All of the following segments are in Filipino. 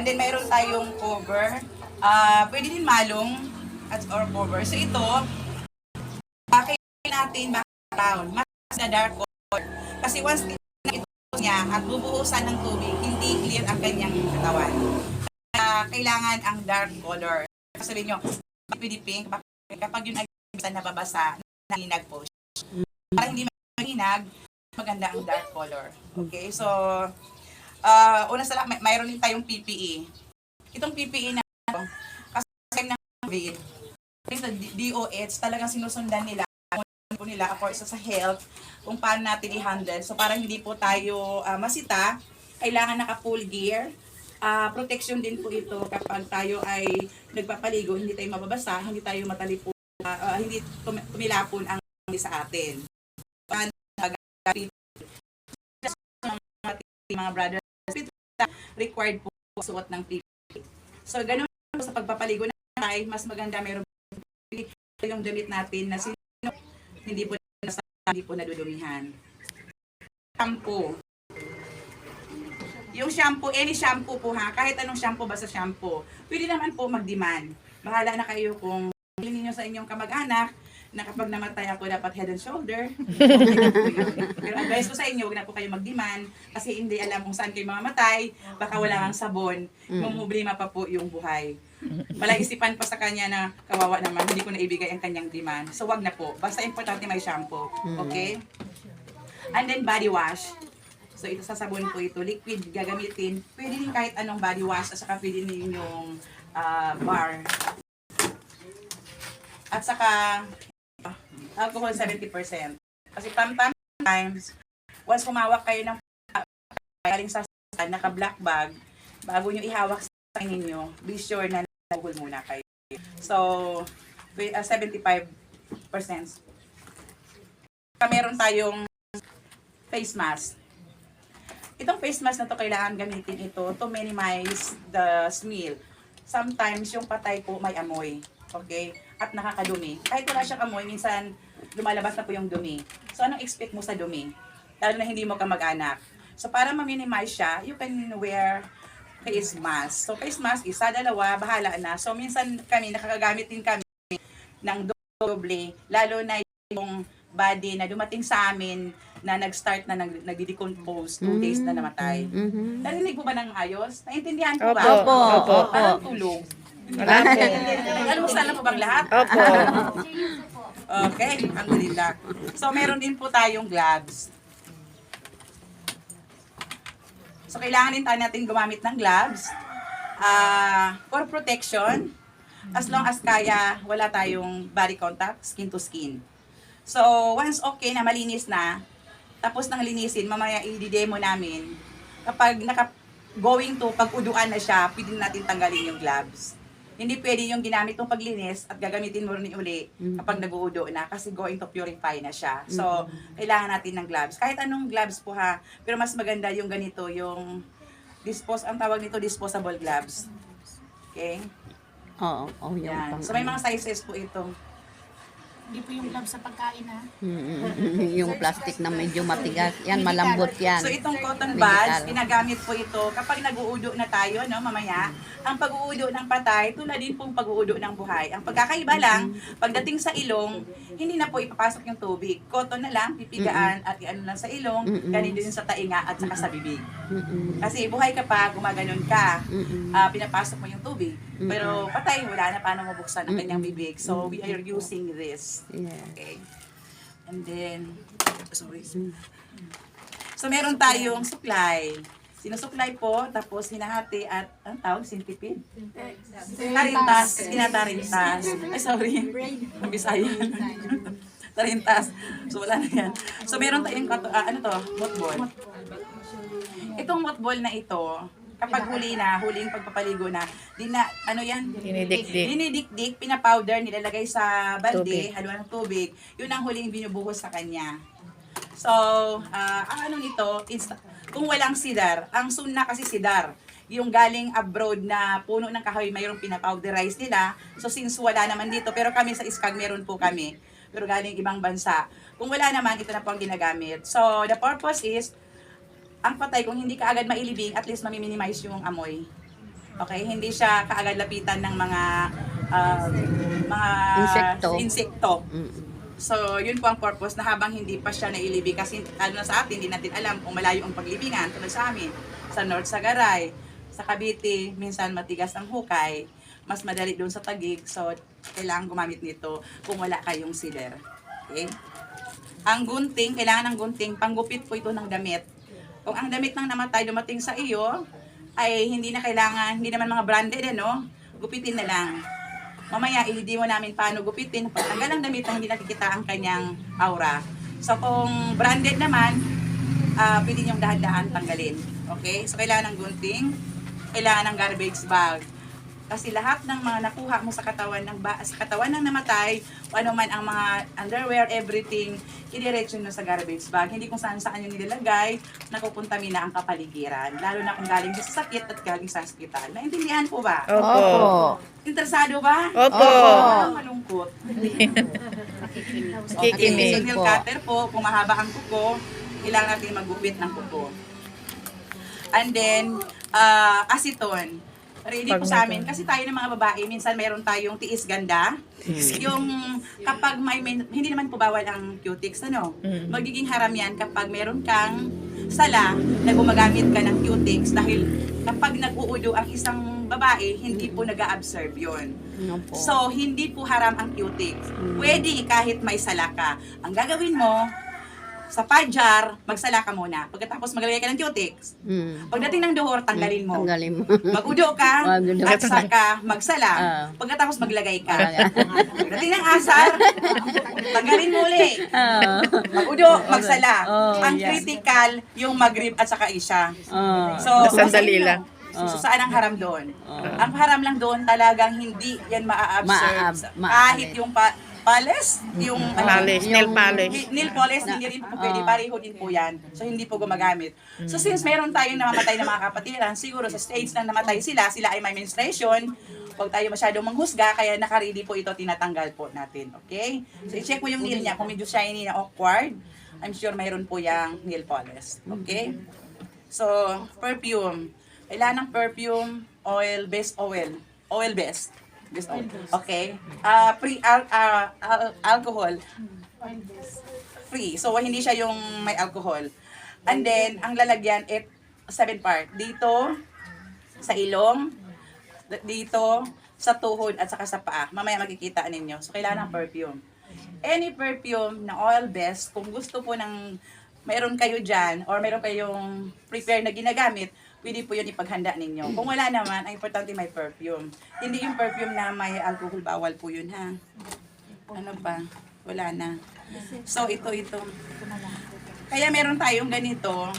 And then mayroon tayong cover. Pwede din malong at or cover. So ito, kailangan natin background, mas na dark color. Kasi once na ito niya at bubuhusan ng tubig, hindi clear ang kanyang katawan. Kailangan ang dark color. Sabihin nyo, pwede pink, kapag yun ay nababasa, naninag po. Para hindi maninag, maganda ang dark color. Okay, so, una sa lahat, mayroon din tayong PPE. Itong PPE na ito, kasi ng COVID, sa DOH, talagang sinusundan nila po nila for sa health, kung paano natin i-handle. So, para hindi po tayo masita, kailangan naka-full gear. Protection din po ito kapag tayo ay nagpapaligo, hindi tayo mababasa, hindi tayo matalipon, hindi tumilapon ang sa atin. Mga brothers, required po suot ng PPE. So, ganun po sa pagpapaligo na tayo, mas maganda meron yung damit natin na hindi po nadudumihan. Shampoo. Yung shampoo, any shampoo po ha, kahit anong shampoo, basta shampoo, pwede naman po mag-demand. Bahala na kayo kung bilhin niyo sa inyong kamag-anak na kapag namatay ako dapat head and shoulder. Pero advice ko sa inyo, huwag na po kayo mag-demand kasi hindi alam kung saan kayo mamamatay, baka wala kang sabon, mamumblima pa po yung buhay. Malaisipan pa sa kanya na kawawa naman, hindi ko na ibigay ang kanyang demand. So wag na po, basta importante may shampoo. Okay? And then body wash. So ito sa sabon po ito, liquid gagamitin. Pwede din kahit anong body wash at saka pwede din yung bar. At saka alcohol 70%. Kasi sometimes, once humawak kayo ng galing sa naka-black bag, bago nyo ihawak sa ninyo, be sure na nahugol muna kayo. So, 75%. Meron tayong face mask. Itong face mask na to kailangan gamitin ito to minimize the smell. Sometimes yung patay po may amoy. Okay? At nakakadumi. Kahit wala siyang amoy, minsan lumalabas na po yung dumi. So, anong expect mo sa dumi? Lalo na hindi mo kamag-anak. So, para ma-minimize siya, you can wear face mask. So, face mask, isa, dalawa, bahala na. So, minsan kami, nakakagamit din kami ng doble, lalo na yung body na dumating sa amin na nag-start na nag-decompose 2 days na namatay. Narinig mo ba ng ayos? Naintindihan ko ba? Opo. Opo. Parang tulog. Almusal na po bang lahat? Opo. Okay, alhamdulillah. So, meron din po tayong gloves. So, kailangan din tayo natin gumamit ng gloves for protection. As long as kaya, wala tayong body contact, skin to skin. So, once okay na, malinis na, tapos nang linisin, mamaya i-demo namin. Kapag going to, pag-uduan na siya, pwede natin tanggalin yung gloves. Hindi pwede yung ginamit ng paglinis at gagamitin mo rin uli kapag nag-uudo na kasi going to purify na siya. So, kailangan natin ng gloves. Kahit anong gloves po ha, pero mas maganda yung ganito, yung ang tawag nito disposable gloves. Okay? Oo, Yan. So, may mga sizes po ito. Hindi po yung gloves sa pagkain ha. Yung plastic na medyo matigas. Yan, malambot yan. So itong cotton buds, ginagamit po ito kapag nag-uudo na tayo, no, mamaya. Ang pag-uudo ng patay, tulad din pong pag-uudo ng buhay. Ang pagkakaiba lang, pagdating sa ilong, hindi na po ipapasok yung tubig. Cotton na lang, pipigaan at iano lang sa ilong, ganun din sa tainga at saka sa bibig. Kasi buhay ka pa, gumaganon ka, pinapasok mo yung tubig. Pero patay, wala na paano mabuksan ang kanyang bibig. So we are using this. Yeah. Okay. And then, sorry. So, meron tayong supply. Sinusupply po, tapos hinahati at, ang tawag, centipede? Tarintas. Tinatarintas. Ay, sorry. Mabisayan. Tarintas. So, wala na yan. So, meron tayong, mothball. Itong mothball na ito, kapag huling pagpapaligo na, dinidikdik, pinapowder, nilalagay sa balde, haluan ng tubig, yun ang huling binubuhos sa kanya. So, ang ano nito, kung walang sidar, ang sunna kasi sidar, yung galing abroad na puno ng kahoy, mayroong pinapowderize nila. So, since wala naman dito, pero kami sa ISKAG, meron po kami, pero galing ibang bansa. Kung wala naman, ito na po ang ginagamit. So, the purpose is, ang patay, kung hindi ka agad mailibing, at least mami-minimize yung amoy. Okay, hindi siya kaagad lapitan ng mga insekto. So, yun po ang purpose na habang hindi pa siya nailibing kasi na sa atin, hindi natin alam kung malayo ang paglibingan tulad sa amin, sa North Sagaray, sa Cavite, minsan matigas ang hukay, mas madali doon sa Taguig, so kailangan gumamit nito kung wala kayong sealer. Okay? Ang gunting, kailangan ng gunting, panggupit po ito ng damit. Kung ang damit ng namatay dumating sa iyo, ay hindi na kailangan, hindi naman mga branded, gupitin na lang. Mamaya, i-demo namin paano gupitin. Pagtanggal ang damit na hindi nakikita ang kanyang aura. So, kung branded naman, pwede niyong dahan-dahan tanggalin. Okay? So, kailangan ng gunting, kailangan ng garbage bag. Kasi lahat ng mga nakuha mo sa katawan ng namatay, o ano man ang mga underwear, everything, idiretso nyo sa garbage bag. Hindi kung saan-saan yung nilalagay, nakukontamina ang kapaligiran. Lalo na kung galing sa sakit at galing sa hospital. Naintindihan po ba? Opo. Interesado ba? Opo. Parang malungkot. Okay, Nakikinig. so nail cutter po, kung mahaba ang kuko, kailangan natin magupit ng kuko. And then, acetone. Ready po sa amin. Kasi tayo ng mga babae, minsan mayroon tayong tiis ganda. Yung kapag hindi naman po bawal ang cutics, magiging haram yan kapag meron kang sala na gumagamit ka ng cutics dahil kapag nag-uudo ang isang babae, hindi po nag-a-absorb yun. Opo. So, hindi po haram ang cutics. Pwede kahit may sala ka. Ang gagawin mo, sa pajar, magsala ka muna. Pagkatapos maglagay ka ng cutics. Pagdating ng duhor, tanggalin mo. Tanggalin mo. Mag-udo ka, Mag-udo. at saka magsala. Pagkatapos maglagay ka. Pagdating ng asar, tanggalin mo ulit. Mag-udo, magsala. Ang critical, yung magrib at saka isya. So, Sandali kasi lang. So, saan ang haram doon? Ang haram lang doon talagang hindi yan ma-absorb. Kahit yung polish, yung Nail polish. nail polish, hindi rin po pwede, pareho din po yan. So, hindi po gumagamit. So, since meron tayong namamatay na mga kapatiran, siguro sa stage na namatay sila ay may menstruation, huwag tayo masyadong manghusga, kaya naka-ready po ito, tinatanggal po natin. Okay? So, i-check mo yung nail niya, kung medyo shiny na awkward, I'm sure mayroon po yung nail polish. Okay? So, perfume. Kailangan ng perfume, oil, best oil. Oil best. Okay. Alcohol. Free. So, hindi siya yung may alcohol. And then, ang lalagyan, 7 part. Dito, sa ilong, dito, sa tuhod, at saka sa paa. Mamaya makikita ninyo. So, kailangan ng perfume. Any perfume na oil best, kung gusto po ng mayroon kayo dyan, or mayroon kayong prepare na ginagamit, pwede po yun ipaghanda ninyo. Kung wala naman, ang importante may perfume. Hindi yung perfume na may alcohol, bawal po yun, ha? Ano pa? Wala na. So, ito. Kaya meron tayong ganito,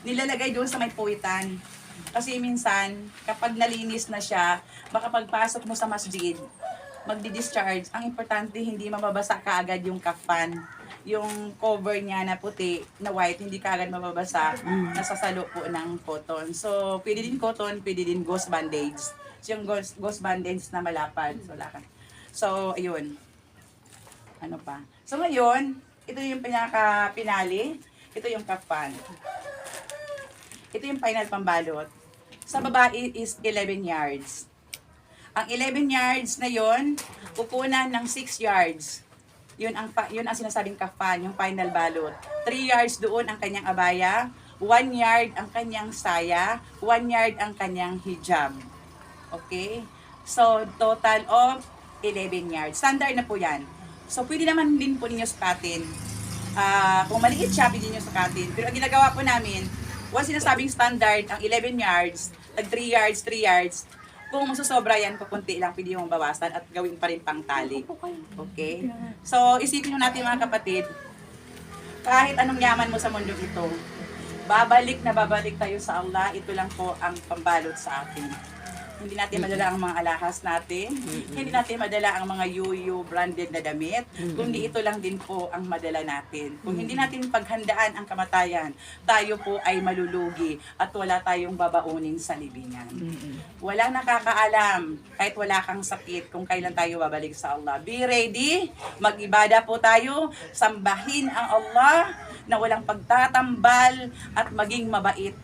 nilalagay doon sa may puwitan. Kasi minsan, kapag nalinis na siya, baka pagpasok mo sa masjid, magdi-discharge, ang importante hindi mababasa kaagad yung kafan. Yung cover niya na puti, na white, hindi kaagad mababasa, nasasalo po ng cotton. So, pwede din cotton, pwede din ghost bandage. So, yung ghost bandage na malapad. So, ayun. Ano pa? So, ngayon, ito yung pinaka-pinali. Ito yung kafan. Ito yung final pambalot. Sa babae is 11 yards. Ang 11 yards na yon, kukunan ng 6 yards. Yun ang sinasabing kafan, yung final balot. 3 yards doon ang kanyang abaya, 1 yard ang kanyang saya, 1 yard ang kanyang hijab. Okay? So, total of 11 yards. Standard na po yan. So, pwede naman din po ninyo sukatin. Kung maliit siya, pwede ninyo sukatin. Pero ang ginagawa po namin, once sinasabing standard, ang 11 yards, tag 3 yards, 3 yards, kung masusobra yan, kukunti lang, pwede yung bawasan at gawin pa rin pang tali. Okay? So, isipin nyo natin mga kapatid, kahit anong yaman mo sa mundo ito, babalik tayo sa Allah, ito lang po ang pambalot sa atin. Hindi natin madala ang mga alahas natin, hindi natin madala ang mga yuyu branded na damit, kundi ito lang din po ang madala natin. Kung hindi natin paghandaan ang kamatayan, tayo po ay malulugi at wala tayong babaunin sa libingan. Walang nakakaalam, kahit wala kang sakit, kung kailan tayo babalik sa Allah. Be ready, mag-ibada po tayo, sambahin ang Allah na walang pagtatambal at maging mabait